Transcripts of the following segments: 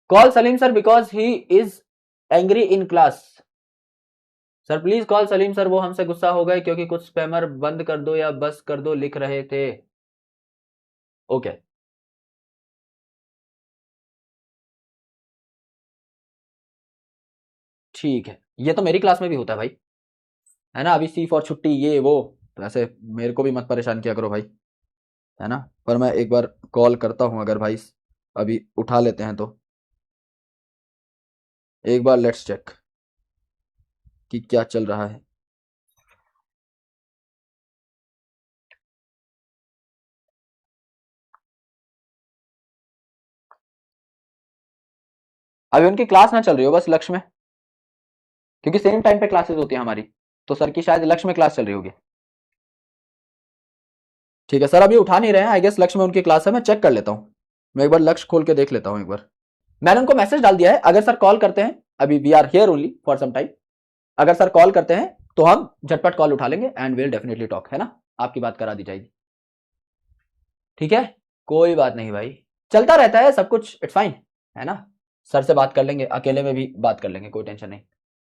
Call Salim sir because he is angry in class. Sir please call Salim sir, वो हमसे गुस्सा हो गए क्योंकि कुछ स्पैमर बंद कर दो या बस कर दो लिख रहे थे। ओके ठीक है, ये तो मेरी क्लास में भी होता है भाई, है ना। अभी सी फॉर छुट्टी ये वो, तो ऐसे मेरे को भी मत परेशान किया करो भाई, है ना। पर मैं एक बार कॉल करता हूं, अगर भाई अभी उठा लेते हैं तो एक बार लेट्स चेक कि क्या चल रहा है। अभी उनकी क्लास ना चल रही हो बस लक्ष्य में, क्योंकि सेम टाइम पे क्लासेस होती है हमारी, तो सर की शायद लक्ष्य में क्लास चल रही होगी। ठीक है सर, अभी उठा नहीं रहे हैं, आई गेस लक्ष्य में उनकी क्लास है, मैं चेक कर लेता हूँ। मैं एक बार लक्ष्य खोल के देख लेता हूँ एक बार। मैंने उनको मैसेज डाल दिया है, अगर सर कॉल करते हैं, अभी we are here only for some time, अगर सर कॉल करते हैं तो हम झटपट कॉल उठा लेंगे एंड विल डेफिनेटली टॉक, है ना। आपकी बात करा दी जाएगी, ठीक है। कोई बात नहीं भाई, चलता रहता है सब कुछ, इट्स फाइन, है ना। सर से बात कर लेंगे, अकेले में भी बात कर लेंगे, कोई टेंशन नहीं।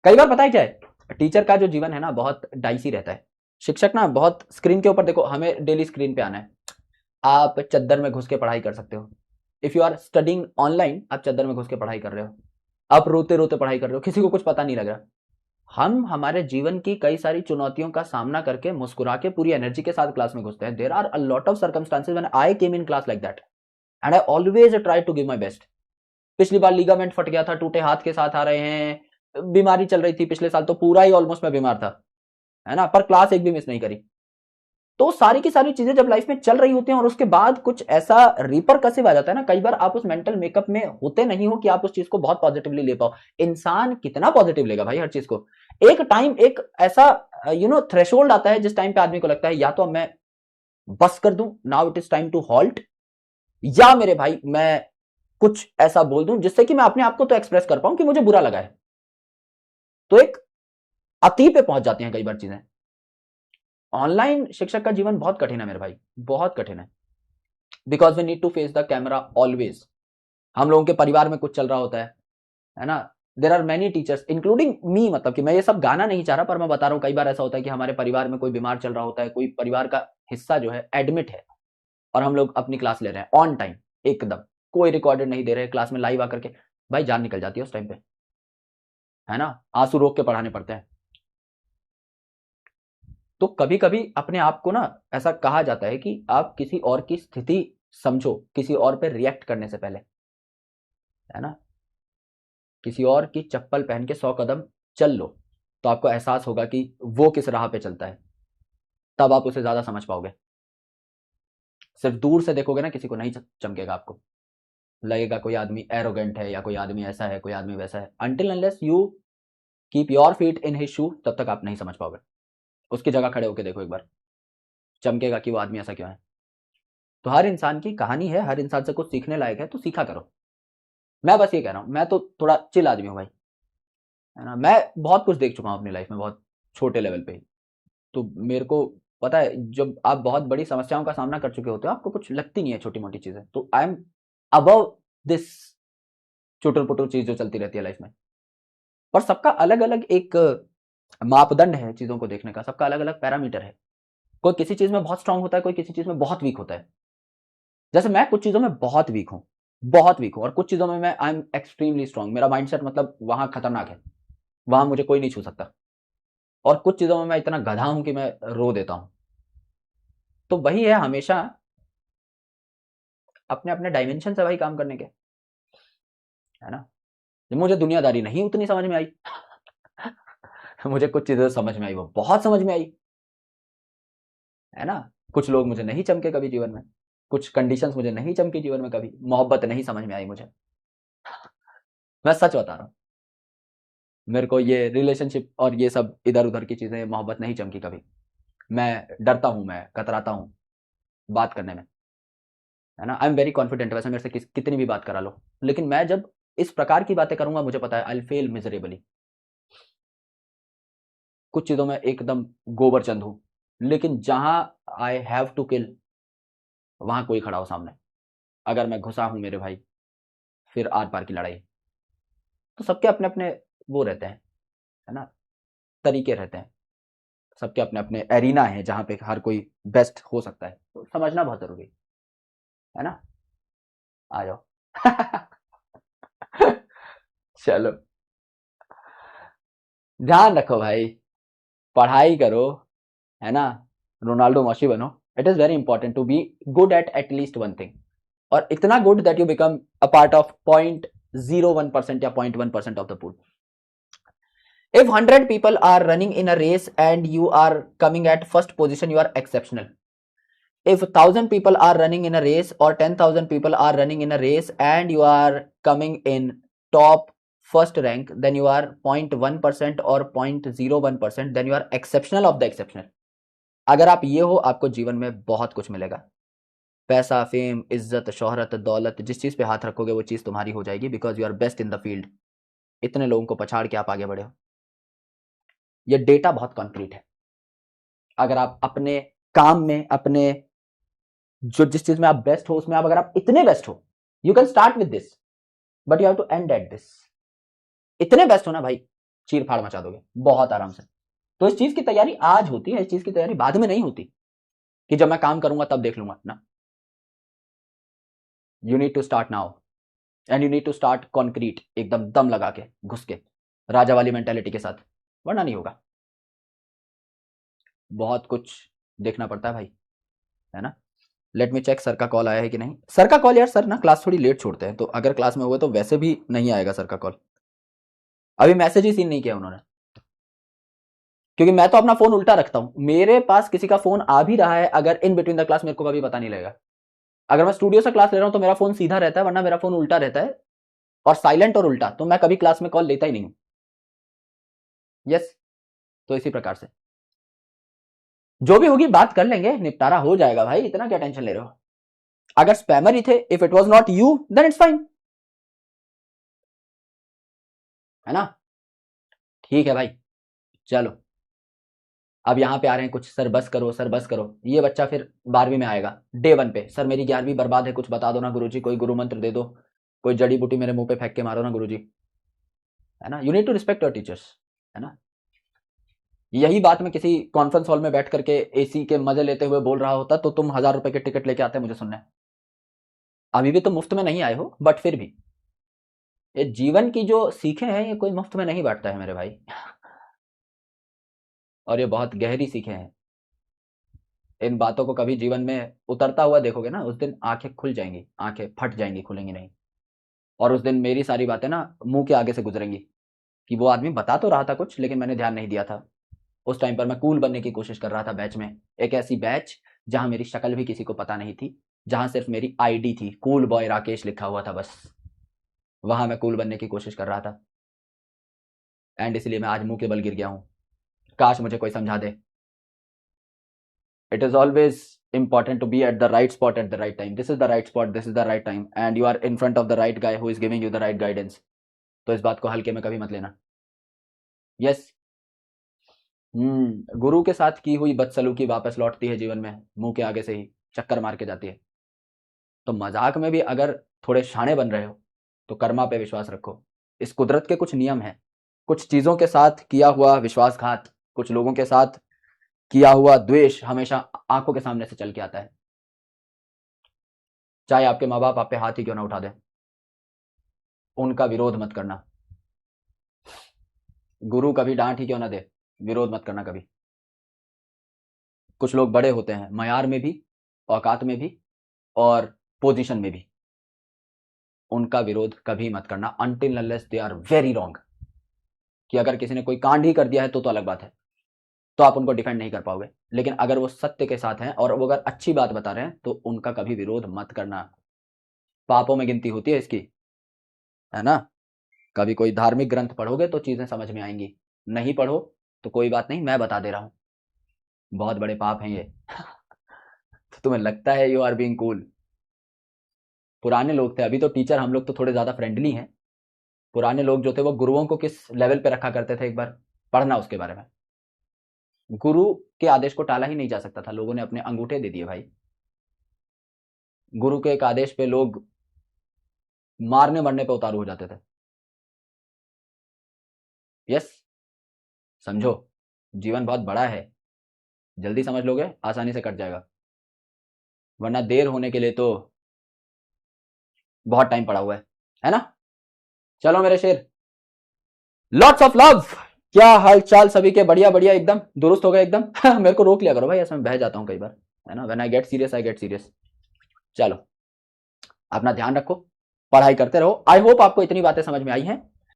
कई बार पता है क्या है, टीचर का जो जीवन है ना बहुत डाइसी रहता है। शिक्षक ना बहुत स्क्रीन के ऊपर, देखो हमें डेली स्क्रीन पे आना है। आप चद्दर में घुस के पढ़ाई कर सकते हो, if you are studying online, आप चद्दर में घुस के पढ़ाई कर रहे हो, आप रोते रोते पढ़ाई कर रहे हो, किसी को कुछ पता नहीं लग रहा। हम हमारे जीवन की कई सारी चुनौतियों का सामना करके मुस्कुरा के पूरी एनर्जी के साथ क्लास में घुसते हैं। There are a lot of circumstances when I came in class like that and I always try to give my best. पिछली बार लीगामेंट फट गया था, टूटे हाथ के साथ आ रहे हैं, बीमारी चल रही थी, पिछले साल तो पूरा ही ऑलमोस्ट मैं बीमार था, है ना, पर क्लास एक भी मिस नहीं करी। तो सारी की सारी चीजें जब लाइफ में चल रही होती हैं और उसके बाद कुछ ऐसा रिपरकसिव आ जाता है ना, कई बार आप उस मेंटल मेकअप में होते नहीं हो कि आप उस चीज को बहुत पॉजिटिवली ले पाओ। इंसान कितना पॉजिटिव लेगा भाई हर चीज को। एक टाइम, एक ऐसा थ्रेशोल्ड आता है जिस टाइम पे आदमी को लगता है या तो मैं बस कर दूं, now it is time to halt, या मेरे भाई मैं कुछ ऐसा बोल दूं जिससे कि मैं अपने आप को तो एक्सप्रेस कर पाऊं कि मुझे बुरा लगा है। तो एक अति पे पहुंच जाती हैं कई बार चीजें। ऑनलाइन शिक्षक का जीवन बहुत कठिन है मेरे भाई, बहुत कठिन है, because we need to face the camera always. हम लोगों के परिवार में कुछ चल रहा होता है ना। There are many teachers including me, मतलब कि मैं ये सब गाना नहीं चाह रहा, पर मैं बता रहा हूँ कई बार ऐसा होता है कि हमारे परिवार में कोई बीमार चल रहा होता है, कोई परिवार का हिस्सा जो है एडमिट है, और हम लोग अपनी क्लास ले रहे हैं ऑन टाइम, एकदम कोई रिकॉर्डेड नहीं दे रहे, क्लास में लाइव आकर के, भाई जान निकल जाती है उस टाइम पे, है ना। आंसू रोक के पढ़ाने पड़ते हैं। तो कभी कभी अपने आप को ना, ऐसा कहा जाता है कि आप किसी और की स्थिति समझो किसी और पे रिएक्ट करने से पहले, है ना। किसी और की चप्पल पहन के 100 कदम चल लो, तो आपको एहसास होगा कि वो किस राह पे चलता है, तब आप उसे ज्यादा समझ पाओगे। सिर्फ दूर से देखोगे ना किसी को, नहीं चमकेगा आपको, लगेगा कोई आदमी एरोगेंट है या कोई आदमी ऐसा है, कोई आदमी वैसा है। Until unless you keep your feet in his shoe, तब तक आप नहीं समझ पाओगे। उसकी जगह खड़े होकर देखो एक बार, चमकेगा कि वो आदमी ऐसा क्यों है। तो हर इंसान की कहानी है, हर इंसान से कुछ सीखने लायक है, तो सीखा करो। मैं बस ये कह रहा हूँ, मैं तो थोड़ा चिल आदमी हूँ भाई, है ना। मैं बहुत कुछ देख चुका हूँ अपनी लाइफ में, बहुत छोटे लेवल पे ही। तो मेरे को पता है, जब आप बहुत बड़ी समस्याओं का सामना कर चुके होते हो, आपको कुछ लगती नहीं है छोटी मोटी चीजें, तो आई एम अबव दिस चुटुर पुटुर चीज जो चलती रहती है लाइफ में। पर सबका अलग अलग एक मापदंड है चीजों को देखने का, सबका अलग अलग पैरामीटर है। कोई किसी चीज में बहुत स्ट्रांग होता है, कोई किसी चीज में बहुत वीक होता है। जैसे मैं कुछ चीजों में बहुत वीक हूँ, बहुत वीक हूँ, और कुछ चीजों में मैं आई एम एक्सट्रीमली स्ट्रांग। मेरा माइंडसेट मतलब वहां खतरनाक है, वहां मुझे कोई नहीं छू सकता। और कुछ चीजों में मैं इतना गधा हूं कि मैं रो देता हूं। तो वही है हमेशा अपने अपने डायमेंशन से भाई काम करने के, है ना। मुझे दुनियादारी नहीं उतनी समझ में आई, मुझे कुछ चीजें समझ में आई, वो बहुत समझ में आई, है ना। कुछ लोग मुझे नहीं चमके कभी जीवन में, कुछ कंडीशंस मुझे नहीं चमकी जीवन में, कभी मोहब्बत नहीं समझ में आई मुझे। मैं सच बता रहा हूँ, मेरे को ये रिलेशनशिप और ये सब इधर उधर की चीजें, मोहब्बत नहीं चमकी कभी। मैं डरता हूँ, मैं कतराता हूँ बात करने में, है ना। आई एम वेरी कॉन्फिडेंट, वैसे मेरे से कितनी भी बात करा लो, लेकिन मैं जब इस प्रकार की बातें करूंगा, मुझे पता है आई फेल मिजरेबली। कुछ चीजों में एकदम गोबर चंद हूं, लेकिन जहां आई हैव टू किल, वहां कोई खड़ा हो सामने, अगर मैं घुसा हूं मेरे भाई, फिर आर पार की लड़ाई। तो सबके अपने अपने वो रहते हैं, है ना, तरीके रहते हैं, सबके अपने अपने एरिना है जहां पे हर कोई बेस्ट हो सकता है। तो समझना बहुत जरूरी है ना। आ जाओ। चलो, ध्यान रखो भाई, पढ़ाई करो, है ना, रोनाल्डो मौसी बनो। It is very important to be good at least one thing, और इतना good that you become a part of 0.01% या 0.1% of the pool. If 100 people are running in a race and you are coming at first position, you are exceptional. If 1,000 people are running in a race or 10,000 people are running in a race and you are coming in top first rank, then you are 0.1% or 0.01%, then you are exceptional of the exceptional. अगर आप ये हो, आपको जीवन में बहुत कुछ मिलेगा। पैसा, फेम, इज्जत, शोहरत, दौलत, जिस चीज पे हाथ रखोगे वो चीज तुम्हारी हो जाएगी, because you are best in the field. इतने लोगों को पछाड़ के आप आगे बढ़े हो। ये डेटा बहुत कॉन्क्रीट है। अगर आप अपने काम में, अपने जो जिस चीज में आप बेस्ट हो उसमें आप, अगर आप इतने बेस्ट हो, you can start with this but you have to end at this. इतने बेस्ट हो ना भाई, चीर फाड़ मचा दोगे बहुत आराम से। तो इस चीज की तैयारी आज होती है, इस चीज की तैयारी बाद में नहीं होती कि जब मैं काम करूंगा तब देख लूंगा ना। You need to start now and you need to start concrete, एकदम दम लगा के, घुस के, राजा वाली मेंटेलिटी के साथ, वरना नहीं होगा। बहुत कुछ देखना पड़ता है भाई, है ना। लेट मी चेक सर का कॉल आया है कि नहीं। सर का कॉल, यार सर ना क्लास थोड़ी लेट छोड़ते हैं, तो अगर क्लास में हुए तो वैसे भी नहीं आएगा सर का कॉल। अभी मैसेज ही सीन नहीं किया उन्होंने, क्योंकि मैं तो अपना फोन उल्टा रखता हूं। मेरे पास किसी का फोन आ भी रहा है अगर इन बिटवीन द क्लास, मेरे को कभी पता नहीं लगेगा। अगर मैं स्टूडियो से क्लास ले रहा हूं तो मेरा फोन सीधा रहता है, वरना मेरा फोन उल्टा रहता है, और साइलेंट और उल्टा, तो मैं कभी क्लास में कॉल लेता ही नहीं हूं। यस, तो इसी प्रकार से जो भी होगी बात कर लेंगे, निपटारा हो जाएगा भाई, इतना क्या टेंशन ले रहे हो। अगर स्पैमर ही थे, if it was not you then it's fine, है ना। ठीक है भाई, चलो। अब यहाँ पे आ रहे हैं कुछ, सर बस करो, सर बस करो। ये बच्चा फिर 12वीं में आएगा डे 1 पे, सर मेरी 11वीं बर्बाद है, कुछ बता दो ना गुरुजी, कोई गुरु मंत्र दे दो, कोई जड़ी बूटी मेरे मुंह पे फेंक के मारो ना गुरुजी, है ना। You need to respect your teachers, है ना। यही बात मैं किसी कॉन्फ्रेंस हॉल में बैठ करके एसी के मजे लेते हुए बोल रहा होता तो तुम 1000 रुपए के टिकट लेके आते मुझे सुनने। अभी भी तुम मुफ्त में नहीं आए हो, बट फिर भी ये जीवन की जो सीखें हैं ये कोई मुफ्त में नहीं बांटता है मेरे भाई। और ये बहुत गहरी सीखें हैं। इन बातों को कभी जीवन में उतरता हुआ देखोगे ना, उस दिन आंखें खुल जाएंगी, आंखें फट जाएंगी, खुलेंगी नहीं। और उस दिन मेरी सारी बातें ना मुंह के आगे से गुजरेंगी कि वो आदमी बता तो रहा था कुछ, लेकिन मैंने ध्यान नहीं दिया था। उस टाइम पर मैं कूल बनने की कोशिश कर रहा था बैच में, एक ऐसी बैच जहां मेरी शक्ल भी किसी को पता नहीं थी, जहां सिर्फ मेरी आईडी थी, कूल बॉय राकेश लिखा हुआ था बस। वहां मैं कूल बनने की कोशिश कर रहा था, एंड इसलिए मैं आज मुंह के बल गिर गया हूं। काश मुझे कोई समझा दे। It is always important to be at the right spot at the right time. This is the right spot, this is the right time, and you are in front of the right guy who is giving you the right guidance. तो इस बात को हल्के में कभी मत लेना। Yes, गुरु के साथ की हुई बदसलूकी वापस लौटती है जीवन में, मुंह के आगे से ही चक्कर मार के जाती है। तो मजाक में भी अगर थोड़े शाणे बन रहे हो तो कर्मा पे विश्वास रखो। इस कुदरत के कुछ नियम हैं। कुछ चीजों के साथ किया हुआ विश्वासघात, कुछ लोगों के साथ किया हुआ द्वेष हमेशा आंखों के सामने से चल के आता है। चाहे आपके माँ बाप आप पे हाथ ही क्यों ना उठा दें, उनका विरोध मत करना। गुरु कभी डांट ही क्यों ना दे, विरोध मत करना कभी। कुछ लोग बड़े होते हैं मयार में भी, औकात में भी, और पोजीशन में भी, उनका विरोध कभी मत करना until unless they are very wrong. कि अगर किसी ने कोई कांड ही कर दिया है तो अलग बात है, तो आप उनको डिफेंड नहीं कर पाओगे। लेकिन अगर वो सत्य के साथ हैं और वो अगर अच्छी बात बता रहे हैं तो उनका कभी विरोध मत करना। पापों में गिनती होती है इसकी, है ना। कभी कोई धार्मिक ग्रंथ पढ़ोगे तो चीजें समझ में आएंगी, नहीं पढ़ो तो कोई बात नहीं, मैं बता दे रहा हूं, बहुत बड़े पाप हैं ये। तो तुम्हें लगता है यू आर बीइंग कूल। पुराने लोग थे, अभी तो टीचर हम लोग तो थोड़े ज्यादा फ्रेंडली हैं। पुराने लोग जो थे वो गुरुओं को किस लेवल पे रखा करते थे, एक बार पढ़ना उसके बारे में। गुरु के आदेश को टाला ही नहीं जा सकता था, लोगों ने अपने अंगूठे दे दिए भाई। गुरु के एक आदेश पे लोग मारने मरने पे उतारू हो जाते थे। यस, समझो, जीवन बहुत बड़ा है, जल्दी समझ लोगे आसानी से कट जाएगा, वरना देर होने के लिए तो बहुत टाइम पड़ा हुआ है ना। चलो मेरे शेर, लॉट्स ऑफ लव। क्या हाल चाल सभी के? बढ़िया बढ़िया, एकदम दुरुस्त हो गए एकदम। मेरे को रोक लिया करो भाई, ऐसा मैं बह जाता हूँ कई बार, है ना। When I get serious I get serious. चलो, अपना ध्यान रखो, पढ़ाई करते रहो। आई होप आपको इतनी बातें समझ में आई हैं।